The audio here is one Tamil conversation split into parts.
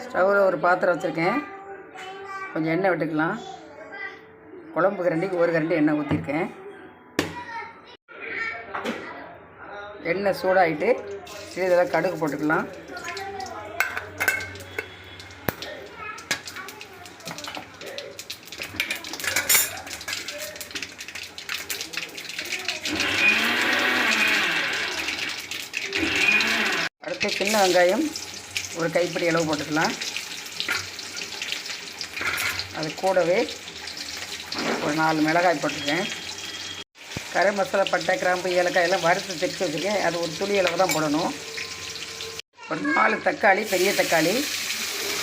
ஸ்டவ்வில் ஒரு பாத்திரம் வச்சுருக்கேன். கொஞ்சம் எண்ணெய் விட்டுக்கலாம். குழம்பு கரண்டிக்கு ஒரு கரண்டி எண்ணெய் ஊற்றிருக்கேன். எண்ணெய் சூடாகிட்டு சிறிதளவு கடுகு போட்டுக்கலாம். அடுத்து சின்ன வெங்காயம் ஒரு கைப்பிடி அளவு போட்டுக்கலாம். அது கூடவே ஒரு 4 மிளகாய் போட்டிருக்கேன். கரம் மசாலா, பட்டை, கிராம்பு, ஏலக்காய் எல்லாம் வறுத்து திரிச்சு வச்சுருக்கேன். அது ஒரு துளி அளவு தான் போடணும். ஒரு 4 தக்காளி, பெரிய தக்காளி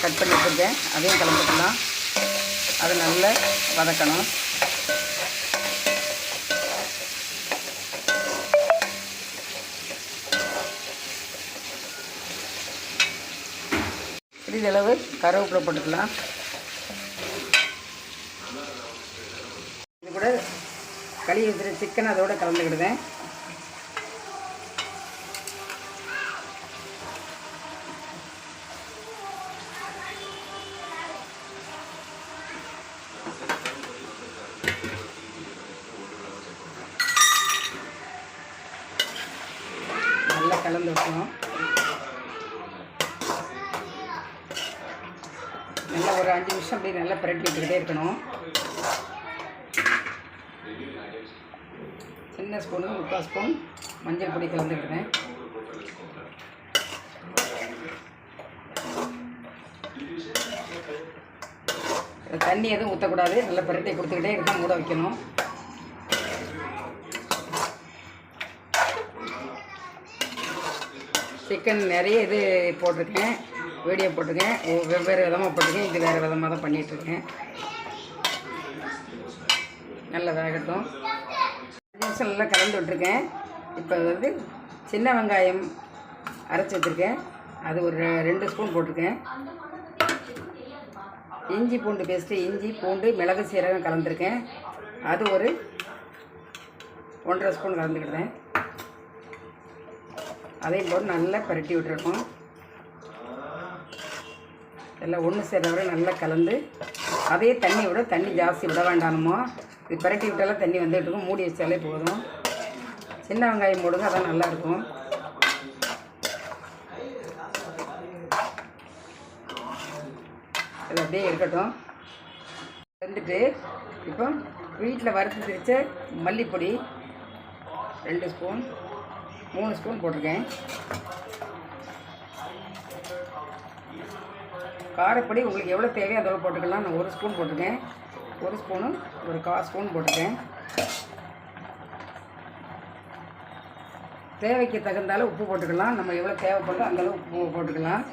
கட் பண்ணி வச்சுருக்கேன். அதையும் கலந்துக்கலாம். அதை நல்லா வதக்கணும். சிறிதளவு கருவேப்பிலை போட்டுக்கலாம். இது கூட கழுவி வச்சுருக்க சிக்கன் அதோடு கலந்துக்கிடுவேன். நல்லா கலந்து வைக்கணும். நல்லா ஒரு 5 நிமிஷம் அப்படி நல்லா பிரட்டி விட்டுக்கிட்டே இருக்கணும். சின்ன ஸ்பூனுக்கு 3/4 ஸ்பூன் மஞ்சள் பொடி கலந்துக்கிட்டேன். தண்ணி எதுவும் ஊற்றக்கூடாது. நல்லா பிரட்டி கொடுத்துக்கிட்டே இருக்க மூட வைக்கணும். சிக்கன் நிறைய இது போட்டிருக்கேன், வீடியோ போட்டிருக்கேன். வெவ்வேறு விதமாக போட்டிருக்கேன். இது வேறு விதமாக தான் பண்ணிகிட்ருக்கேன். நல்லா வேகட்டும். 5 நிமிஷம் நல்லா கலந்து விட்டுருக்கேன். இப்போ வந்து சின்ன வெங்காயம் அரைச்சி வச்சுருக்கேன். அது ஒரு 2 ஸ்பூன் போட்டிருக்கேன். இஞ்சி பூண்டு பேஸ்ட்டு, இஞ்சி பூண்டு மிளகு சீரகம் கலந்துருக்கேன். அது ஒரு 1.5 ஸ்பூன் கலந்துக்கிட்டேன். அதையும் போட்டு நல்லா பரட்டி விட்டுருக்கோம். எல்லாம் ஒன்று சேர்ற வரை நல்லா கலந்து, அதே தண்ணி விட, தண்ணி ஜாஸ்தி விட வேண்டாமோ. இது பரட்டி விட்டாலும் தண்ணி வந்துட்டு இருக்கும். மூடி வச்சாலே போதும். சின்ன வெங்காயம் போடுங்க, அதான் நல்லாயிருக்கும். அது அப்படியே இருக்கட்டும். வந்துட்டு இப்போ வீட்டில் வறுத்து திரிச்ச மல்லிப்பொடி 2 ஸ்பூன், 3 ஸ்பூன் போட்டிருக்கேன். காரப்பொடி உங்களுக்கு எவ்வளோ தேவையோ அதோட போட்டுக்கலாம். நான் 1 ஸ்பூன் போட்டிருக்கேன். 1 ஸ்பூனு ஒரு 1/4 ஸ்பூன் போட்டிருக்கேன். தேவைக்கு தகுந்தாலும் உப்பு போட்டுக்கலாம். நம்ம எவ்வளோ தேவைப்பட்டோ அந்தளவு உப்பு போட்டுக்கலாம்.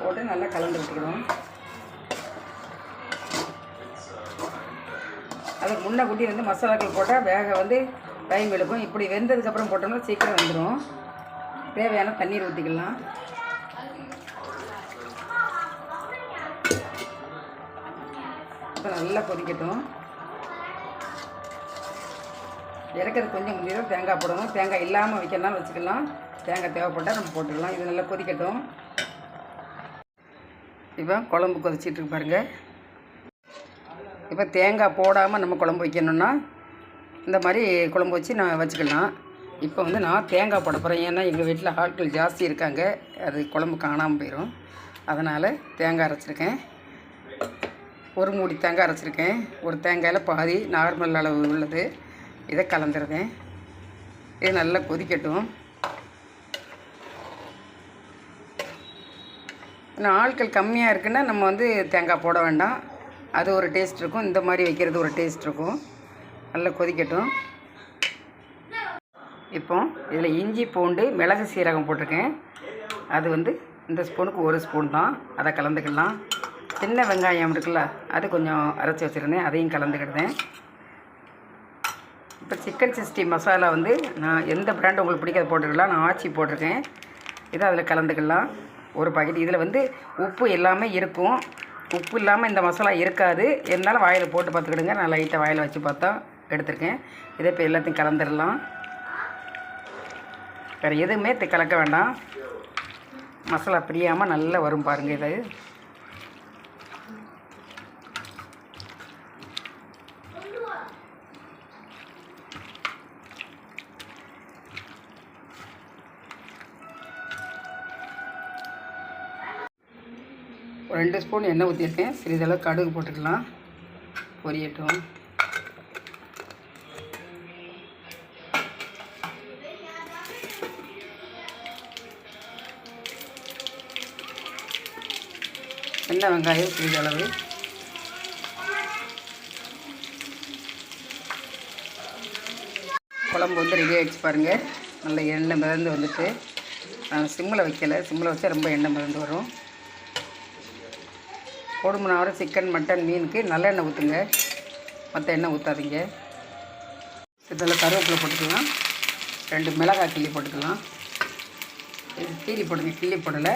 போட்டு நல்லா கலந்து விட்டுக்கணும். அதுக்கு முன்னக்கூட்டி வந்து மசாலாக்கள் போட்டால் வேக வந்து டைம் எடுக்கும். இப்படி வெந்ததுக்கப்புறம் போட்டோம்னா சீக்கிரம் வந்துடும். தேவையான தண்ணீர் ஊற்றிக்கலாம். நல்லா கொதிக்கட்டும். இறக்கிறது கொஞ்சம் முந்திரம் தேங்காய் போடணும். தேங்காய் இல்லாமல் வைக்கலாம், வச்சுக்கலாம். தேங்காய் தேவைப்பட்டால் நம்ம போட்டுக்கலாம். இது நல்லா கொதிக்கட்டும். இப்போ குழம்பு கொதிச்சிட்ருக்கு பாருங்கள். இப்போ தேங்காய் போடாமல் நம்ம குழம்பு வைக்கணுன்னா இந்த மாதிரி குழம்பு வச்சு நான் வச்சுக்கலாம். இப்போ வந்து நான் தேங்காய் போட போகிறேன். ஏன்னா எங்கள் வீட்டில் ஆட்கள் ஜாஸ்தி இருக்காங்க. அது குழம்பு காணாமல் போயிடும். அதனால் தேங்காய் அரைச்சிருக்கேன். ஒரு மூடி தேங்காய் அரைச்சிருக்கேன். ஒரு தேங்காயில் பாதி நார்மல் அளவு உள்ளது. இதை கலந்துருக்கேன். இது நல்லா கொதிக்கட்டும். இன்னும் ஆட்கள் கம்மியாக இருக்குன்னா நம்ம வந்து தேங்காய் போட வேண்டாம். அது ஒரு டேஸ்ட் இருக்கும். இந்த மாதிரி வைக்கிறது ஒரு டேஸ்ட் இருக்கும். நல்லா கொதிக்கட்டும். இப்போ இதில் இஞ்சி பூண்டு மிளகு சீரகம் போட்டிருக்கேன். அது வந்து இந்த ஸ்பூனுக்கு 1 ஸ்பூன் தான். அதை கலந்துக்கலாம். சின்ன வெங்காயம் இருக்குல்ல, அது கொஞ்சம் அரைச்சி வச்சுருந்தேன். அதையும் கலந்துக்கிட்டேன். இப்போ சிக்கன் 60 மசாலா வந்து நான் எந்த பிராண்டு உங்களுக்கு பிடிக்காத போட்டுக்கலாம். நான் ஆச்சி போட்டிருக்கேன். இதை அதில் கலந்துக்கலாம். ஒரு பாக்கெட். இதில் வந்து உப்பு எல்லாமே இருக்கும். உப்பு இல்லாமல் இந்த மசாலா இருக்காது. இருந்தாலும் வாயில் போட்டு பார்த்துக்கிடுங்க. நான் லைட்டாக வாயில் வச்சு பார்த்தா எடுத்துருக்கேன். இதை இப்போ எல்லாத்தையும் கலந்துடலாம். வேறு எதுவுமே கலக்க வேண்டாம். மசாலா பிரியாமல் நல்லா வரும் பாருங்கள். இது ஒரு 2 ஸ்பூன் எண்ணெய் ஊற்றிருக்கேன். சிறிதளவு கடுகு போட்டுக்கலாம். பொரியட்டும். சின்ன வெங்காயம் சிறிதளவு. குழம்பு வந்து ரெடி ஆகிடுச்சு பாருங்கள். நல்ல எண்ணெய் மிதந்து வந்துட்டு. நான் சிம்மில் வைக்கலை. சிம்மில் வச்சா ரொம்ப எண்ணெய் மிதந்து வரும். போடுமனாவது சிக்கன், மட்டன், மீனுக்கு நல்லெண்ணெய் ஊற்றுங்க. மற்ற எண்ணெய் ஊற்றாதீங்க. இதில் கருவேப்பிலை போட்டுக்கலாம். 2 மிளகாய் கிள்ளி போட்டுக்கலாம். இது கீழி போடுங்க, கிள்ளி போடலை.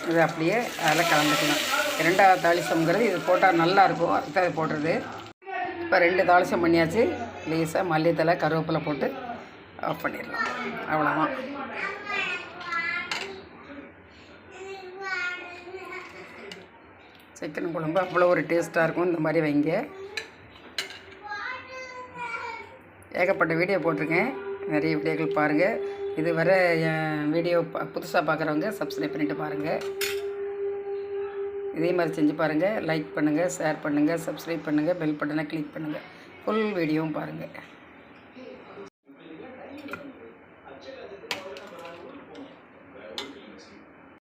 இது அப்படியே அதில் கலந்துக்கலாம். 2வது தாளிசம்ங்கிறது இது போட்டால் நல்லாயிருக்கும். அதுக்கு அது போடுறது. இப்போ 2 தாளிசம் பண்ணியாச்சு. லேசாக மல்லித்தலை, கருவேப்பிலை போட்டு ஆஃப் பண்ணிடலாம். அவ்வளோதான். சிக்கன் குழம்பு அவ்வளோ ஒரு டேஸ்ட்டாக இருக்கும். இந்த மாதிரி வைங்க. ஏகப்பட்ட வீடியோ போட்டிருக்கேன். நிறைய வீடியோக்கள் பாருங்கள். இது வர என் வீடியோ புதுசாக பார்க்குறவங்க சப்ஸ்கிரைப் பண்ணிவிட்டு பாருங்கள். இதே மாதிரி செஞ்சு பாருங்கள். லைக் பண்ணுங்கள், ஷேர் பண்ணுங்கள், சப்ஸ்கிரைப் பண்ணுங்கள், பெல் பட்டனை கிளிக் பண்ணுங்கள். ஃபுல் வீடியோவும் பாருங்கள்.